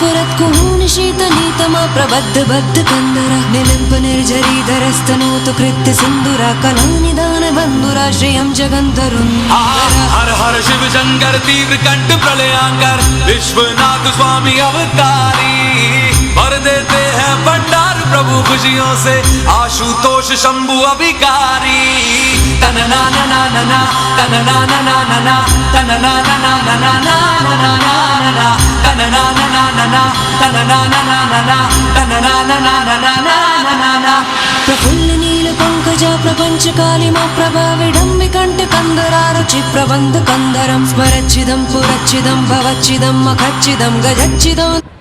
स्फुरत्कुहूनि शीतनीतमा प्रबद्ध बद्ध कंदरा निलिम्प निर्झरीधरस्तनोतु कृत्य सिन्दूरा कलानिदान बन्धुरा श्रियं जगन्धरुन्धरा। हर हर शिव शंकर तीव्र कंठ प्रलयांकर विश्वनाथ स्वामी अवतारी भर देते हैं भंडार प्रभु खुशियों से आशुतोष शंभु अभिकारी। तन ना ना ना ना ना तन ना ना ना ना ना तन ना ना ना ना ना ना ना ना ना तन ना ना ना ना ना तन ना ना ना ना ना तन ना ना ना ना ना ना ना ना। प्रफुल्ल नील पंकजा प्रपंच कालिमा प्रभा विडम्बि कंठ कंदरा रुचि प्रबंध कंदरं स्मरच्चिदं पुरच्चिदं भवच्चिदं मखच्चिदं गजच्चिदं।